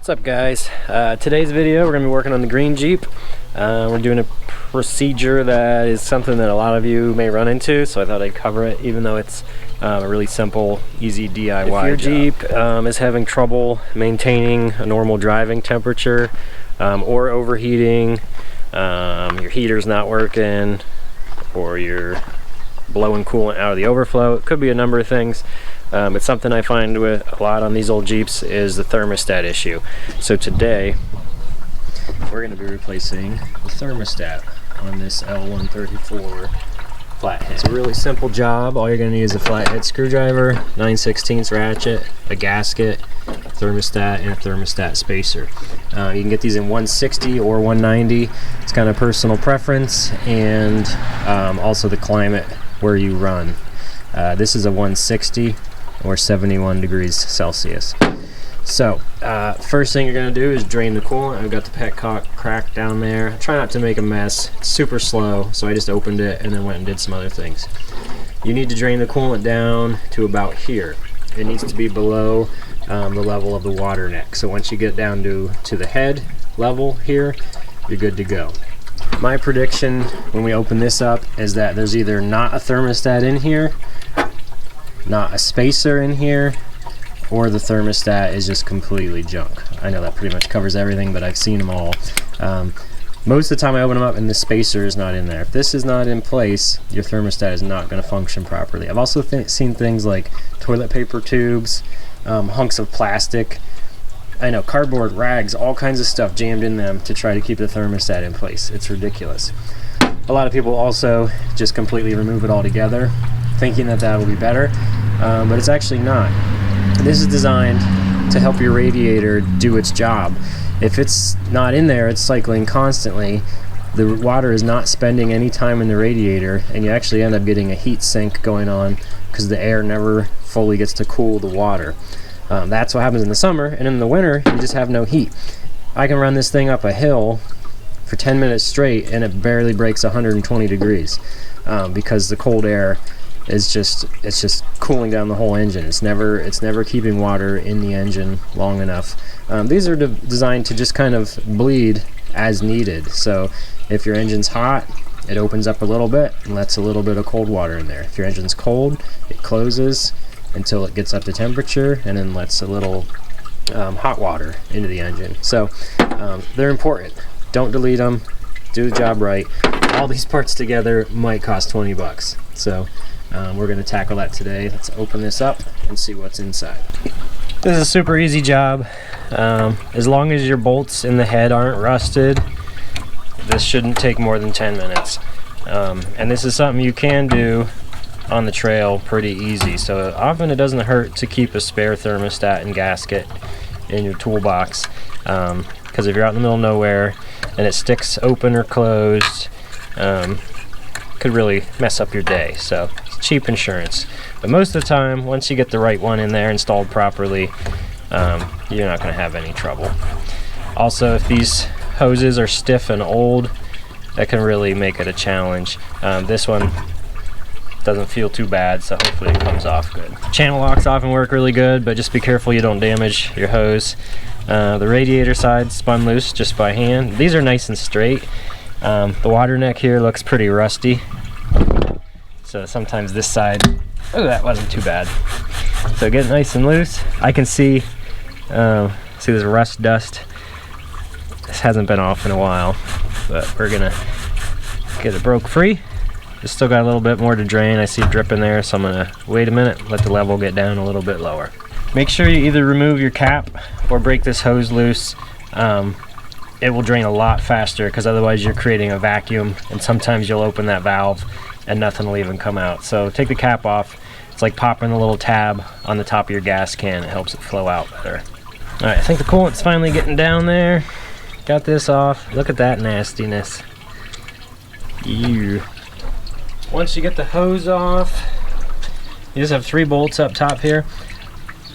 What's up, guys? Today's video we're going to be working on the green Jeep. We're doing a procedure that is something that a lot of you may run into, so I thought I'd cover it, even though it's a really simple, easy DIY. If your Jeep is having trouble maintaining a normal driving temperature or overheating, your heater's not working, or you're blowing coolant out of the overflow, it could be a number of things. But something I find with a lot on these old Jeeps is the thermostat issue. So today we're going to be replacing the thermostat on this L-134 flathead. It's a really simple job. All you're going to need is a flathead screwdriver, 9/16 ratchet, a gasket, thermostat, and a thermostat spacer. You can get these in 160 or 190. It's kind of personal preference, and also the climate where you run. This is a 160 or 71 degrees Celsius. So first thing you're going to do is drain the coolant. I've got the petcock cracked down there. Try not to make a mess. It's super slow, so I just opened it and then went and did some other things. You need to drain the coolant down to about here. It needs to be below the level of the water neck. So once you get down to the head level here, you're good to go. My prediction when we open this up is that there's either not a thermostat in here, not a spacer in here, or the thermostat is just completely junk. I know that pretty much covers everything, but I've seen them all. Most of the time I open them up and the spacer is not in there. If this is not in place, your thermostat is not going to function properly. I've also seen things like toilet paper tubes, hunks of plastic, I know, cardboard, rags, all kinds of stuff jammed in them to try to keep the thermostat in place. It's ridiculous. A lot of people also just completely remove it altogether, thinking that that will be better, but it's actually not. This is designed to help your radiator do its job. If it's not in there, it's cycling constantly, the water is not spending any time in the radiator, and you actually end up getting a heat sink going on because the air never fully gets to cool the water. That's what happens in the summer, and in the winter you just have no heat. I can run this thing up a hill for 10 minutes straight and it barely breaks 120 degrees because the cold air is just cooling down the whole engine. It's never keeping water in the engine long enough. These are designed to just kind of bleed as needed. So if your engine's hot, it opens up a little bit and lets a little bit of cold water in there. If your engine's cold, it closes until it gets up to temperature and then lets a little hot water into the engine. So they're important. Don't delete them. Do the job right. All these parts together might cost 20 bucks. So we're going to tackle that today. Let's open this up and see what's inside. This is a super easy job. As long as your bolts in the head aren't rusted, this shouldn't take more than 10 minutes. And this is something you can do on the trail pretty easy. So often it doesn't hurt to keep a spare thermostat and gasket in your toolbox, because if you're out in the middle of nowhere and it sticks open or closed, could really mess up your day. So it's cheap insurance, but most of the time once you get the right one in there installed properly, you're not going to have any trouble. Also, if these hoses are stiff and old, that can really make it a challenge. This one doesn't feel too bad, so hopefully it comes off good. Channel locks often work really good, but just be careful you don't damage your hose. The radiator side spun loose just by hand. These are nice and straight. The water neck here looks pretty rusty, so sometimes this side, oh, that wasn't too bad. So get it nice and loose. I can see this rust dust. This hasn't been off in a while, but we're gonna get it broke free. It's still got a little bit more to drain. I see it dripping there, so I'm gonna wait a minute, let the level get down a little bit lower. Make sure you either remove your cap or break this hose loose. It will drain a lot faster, because otherwise you're creating a vacuum, and sometimes you'll open that valve and nothing will even come out. So take the cap off. It's like popping the little tab on the top of your gas can. It helps it flow out better. All right, I think the coolant's finally getting down there. Got this off. Look at that nastiness. Ew. Once you get the hose off, you just have 3 bolts up top here.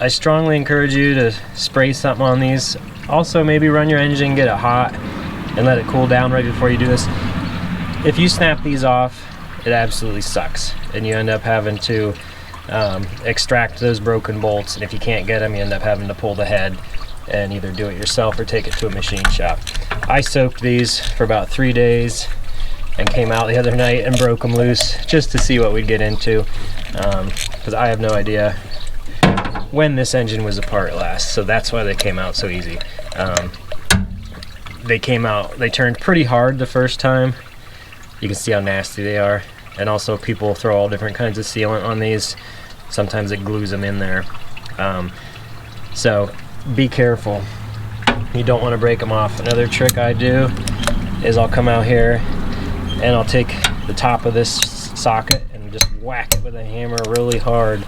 I strongly encourage you to spray something on these. Also, maybe run your engine, get it hot, and let it cool down right before you do this. If you snap these off, it absolutely sucks, and you end up having to extract those broken bolts, and if you can't get them, you end up having to pull the head and either do it yourself or take it to a machine shop. I soaked these for about 3 days and came out the other night and broke them loose just to see what we'd get into, because I have no idea when this engine was apart last, so that's why they came out so easy. They turned pretty hard the first time. You can see how nasty they are, and also people throw all different kinds of sealant on these. Sometimes it glues them in there, so be careful. You don't want to break them off. Another trick I do is I'll come out here and I'll take the top of this socket and just whack it with a hammer really hard.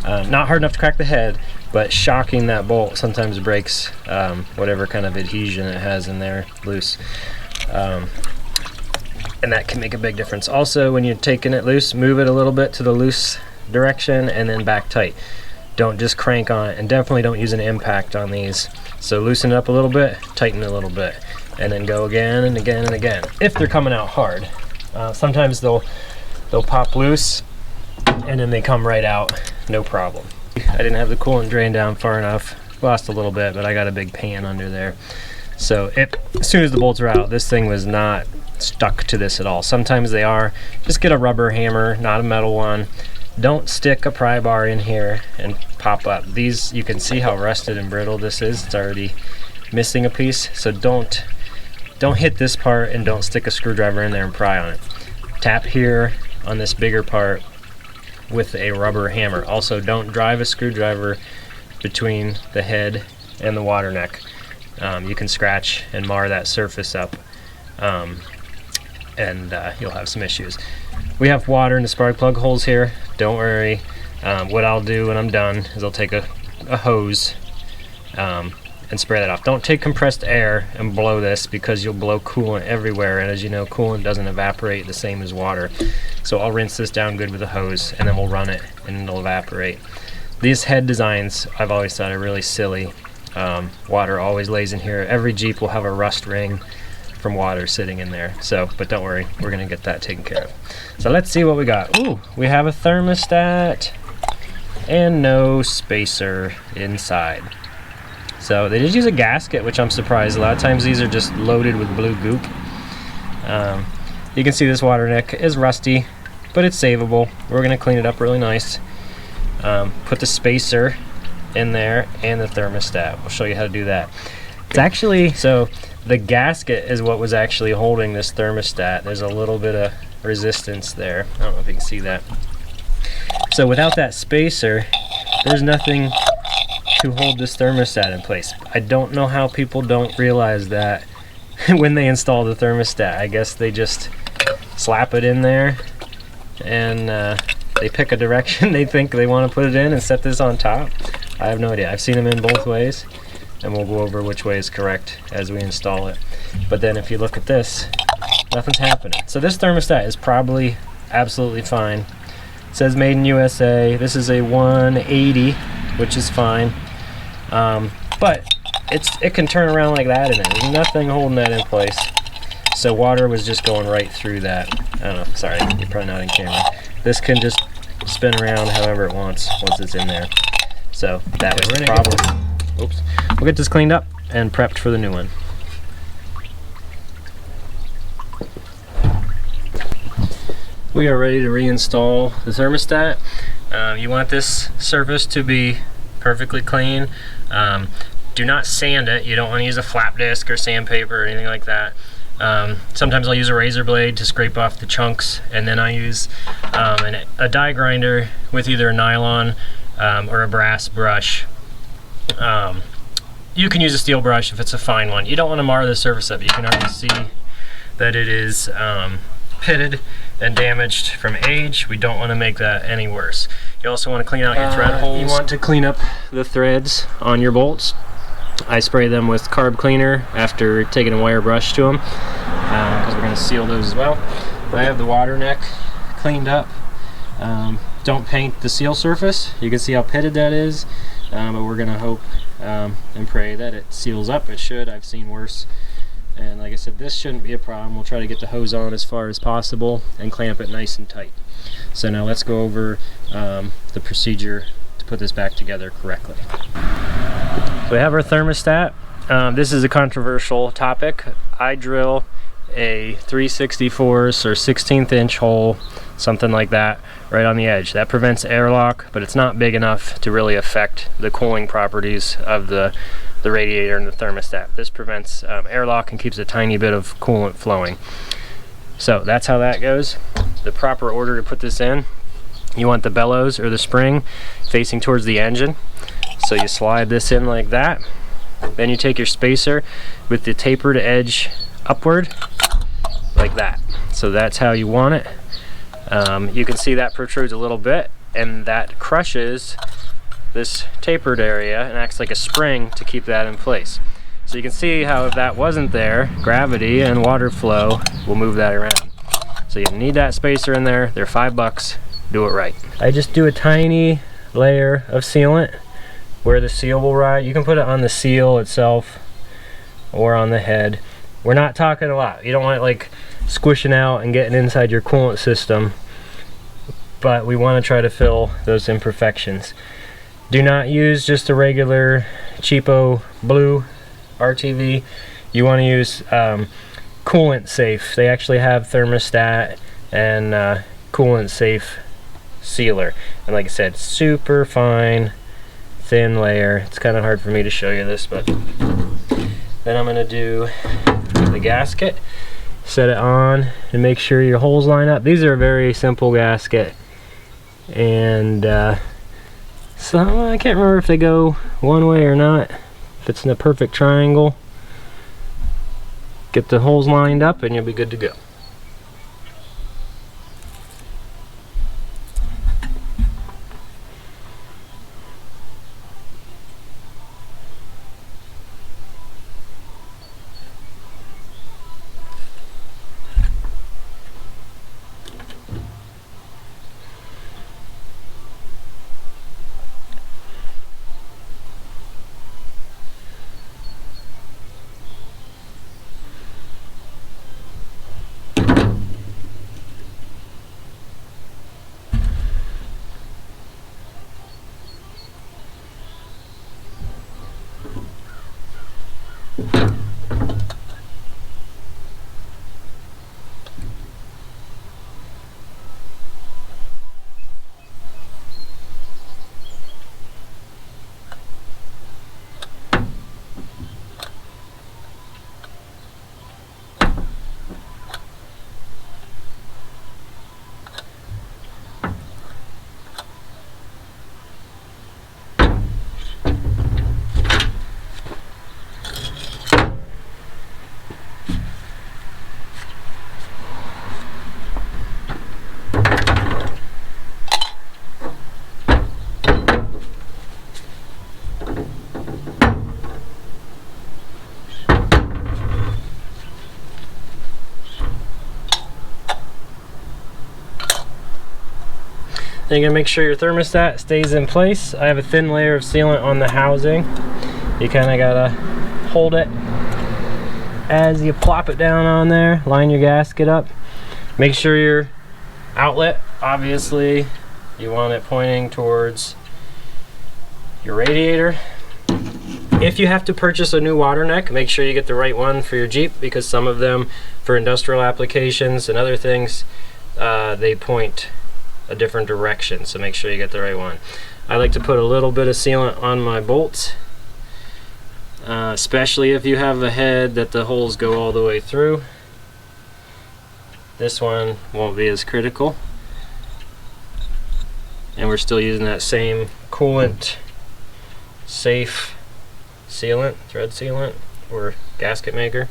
Not hard enough to crack the head, but shocking that bolt sometimes breaks whatever kind of adhesion it has in there loose. And that can make a big difference. Also, when you're taking it loose, move it a little bit to the loose direction and then back tight. Don't just crank on it, and definitely don't use an impact on these. So loosen it up a little bit, tighten it a little bit, and then go again and again and again. If they're coming out hard, sometimes they'll pop loose and then they come right out, no problem. I didn't have the coolant drain down far enough, lost a little bit, but I got a big pan under there. So as soon as the bolts are out, this thing was not stuck to this at all. Sometimes they are. Just get a rubber hammer, not a metal one. Don't stick a pry bar in here and pop up. These, you can see how rusted and brittle this is. It's already missing a piece. So don't hit this part, and don't stick a screwdriver in there and pry on it. Tap here on this bigger part with a rubber hammer. Also, don't drive a screwdriver between the head and the water neck. You can scratch and mar that surface up, and you'll have some issues. We have water in the spark plug holes here. Don't worry. What I'll do when I'm done is I'll take a hose and spray that off. Don't take compressed air and blow this, because you'll blow coolant everywhere, and as you know, coolant doesn't evaporate the same as water. So I'll rinse this down good with a hose, and then we'll run it and it'll evaporate. These head designs, I've always thought, are really silly. Water always lays in here. Every Jeep will have a rust ring from water sitting in there. So, but don't worry, we're gonna get that taken care of. So let's see what we got. Ooh, we have a thermostat and no spacer inside. So they did use a gasket, which I'm surprised. A lot of times these are just loaded with blue goop. You can see this water neck is rusty, but it's savable. We're gonna clean it up really nice. Put the spacer in there and the thermostat. We'll show you how to do that. It's actually, so the gasket is what was actually holding this thermostat. There's a little bit of resistance there. I don't know if you can see that. So without that spacer, there's nothing to hold this thermostat in place. I don't know how people don't realize that when they install the thermostat. I guess they just slap it in there and they pick a direction they think they want to put it in and set this on top. I have no idea. I've seen them in both ways, and we'll go over which way is correct as we install it. But then if you look at this, nothing's happening. So this thermostat is probably absolutely fine. It says made in USA. This is a 180, which is fine. But it can turn around like that, and there's nothing holding that in place. So water was just going right through that. I don't know, sorry, you're probably not in camera. This can just spin around however it wants once it's in there. So that was the problem. Oops. We'll get this cleaned up and prepped for the new one. We are ready to reinstall the thermostat. You want this surface to be perfectly clean. Do not sand it. You don't want to use a flap disc or sandpaper or anything like that. Sometimes I'll use a razor blade to scrape off the chunks, and then I use a die grinder with either a nylon or a brass brush. You can use a steel brush if it's a fine one. You don't want to mar the surface up. You can already see that it is pitted and damaged from age. We don't want to make that any worse. You also want to clean out your thread holes. You want to clean up the threads on your bolts. I spray them with carb cleaner after taking a wire brush to them, because we're going to seal those as well. But I have the water neck cleaned up. Don't paint the seal surface. You can see how pitted that is, but we're going to hope and pray that it seals up. It should. I've seen worse. And like I said, this shouldn't be a problem. We'll try to get the hose on as far as possible and clamp it nice and tight. So now let's go over the procedure to put this back together correctly. So we have our thermostat. This is a controversial topic. I drill a 3/64 or 16th inch hole, something like that, right on the edge. That prevents airlock, but it's not big enough to really affect the cooling properties of the radiator and the thermostat. This prevents airlock and keeps a tiny bit of coolant flowing. So that's how that goes. The proper order to put this in, you want the bellows or the spring facing towards the engine. So you slide this in like that. Then you take your spacer with the tapered edge upward, like that. So that's how you want it. You can see that protrudes a little bit, and that crushes this tapered area and acts like a spring to keep that in place. So you can see how if that wasn't there, gravity and water flow will move that around. So you need that spacer in there. They're $5. Do it right. I just do a tiny layer of sealant where the seal will ride. You can put it on the seal itself or on the head. We're not talking a lot. You don't want it like squishing out and getting inside your coolant system, but we want to try to fill those imperfections. Do not use just a regular cheapo blue RTV. You want to use coolant safe. They actually have thermostat and coolant safe sealer, and like I said, super fine thin layer. It's kind of hard for me to show you this, but then I'm going to do the gasket, set it on, and make sure your holes line up. These are a very simple gasket, and so I can't remember if they go one way or not. If it's in a perfect triangle, get the holes lined up and you'll be good to go. Then you're gonna make sure your thermostat stays in place. I have a thin layer of sealant on the housing. You kind of gotta hold it as you plop it down on there. Line your gasket up. Make sure your outlet, obviously, you want it pointing towards your radiator. If you have to purchase a new water neck, make sure you get the right one for your Jeep, because some of them, for industrial applications and other things, they point a different direction, so make sure you get the right one. I like to put a little bit of sealant on my bolts, especially if you have a head that the holes go all the way through. This one won't be as critical, and we're still using that same coolant safe sealant, thread sealant, or gasket maker.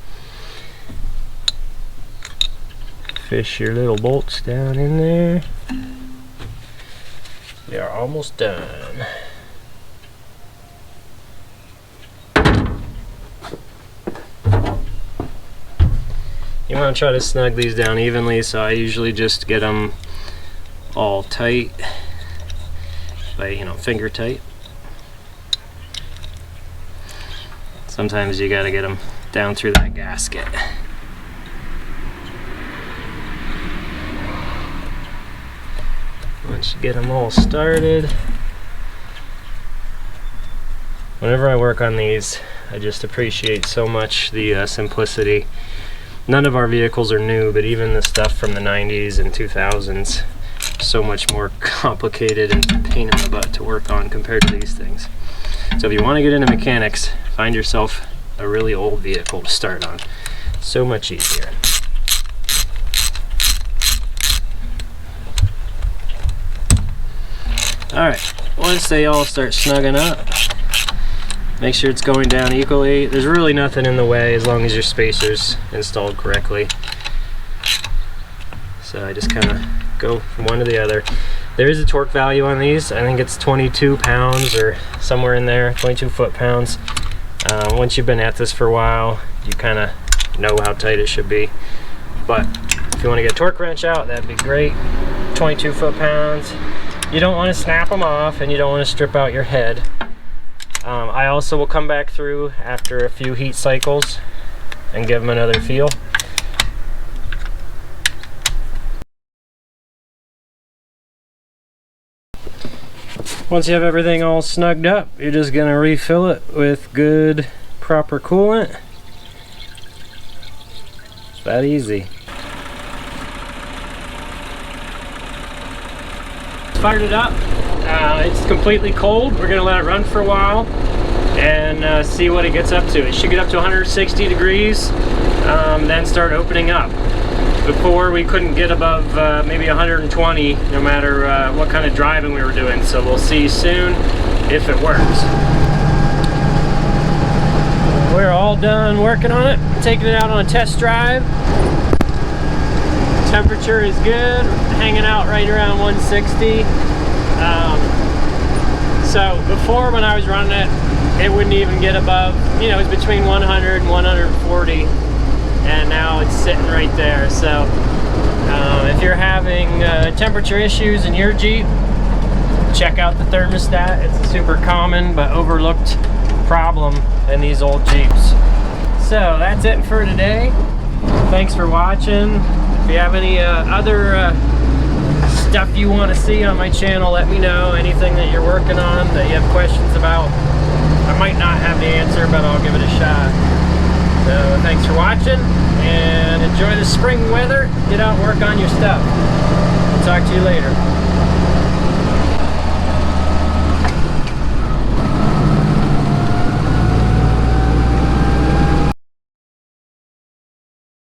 Fish your little bolts down in there. We are almost done. You want to try to snug these down evenly, so I usually just get them all tight, by, finger tight. Sometimes you got to get them down through that gasket. Once you get them all started, Whenever I work on these, I just appreciate so much the simplicity. None of our vehicles are new, but even the stuff from the 90s and 2000s, so much more complicated and pain in the butt to work on compared to these things. So if you want to get into mechanics, find yourself a really old vehicle to start on. So much easier. Alright, once they all start snugging up, make sure it's going down equally. There's really nothing in the way as long as your spacer's installed correctly. So I just kind of go from one to the other. There is a torque value on these. I think it's 22 pounds or somewhere in there, 22 foot-pounds. Once you've been at this for a while, you kind of know how tight it should be. But if you want to get a torque wrench out, that'd be great. 22 foot-pounds. You don't want to snap them off, and you don't want to strip out your head. I also will come back through after a few heat cycles and give them another feel. Once you have everything all snugged up, you're just going to refill it with good, proper coolant. It's that easy. Fired it up. It's completely cold. We're going to let it run for a while and see what it gets up to. It should get up to 160 degrees, then start opening up. Before, we couldn't get above maybe 120 no matter what kind of driving we were doing, so we'll see soon if it works. We're all done working on it, taking it out on a test drive. Temperature is good, hanging out right around 160. So before, when I was running it, it wouldn't even get above, you know, it's between 100 and 140, and now it's sitting right there. So if you're having temperature issues in your Jeep, check out the thermostat. It's a super common but overlooked problem in these old Jeeps. So that's it for today. Thanks for watching. If you have any other stuff you want to see on my channel, let me know. Anything that you're working on that you have questions about, I might not have the answer, but I'll give it a shot. So thanks for watching, and enjoy the spring weather. Get out and work on your stuff. I'll talk to you later.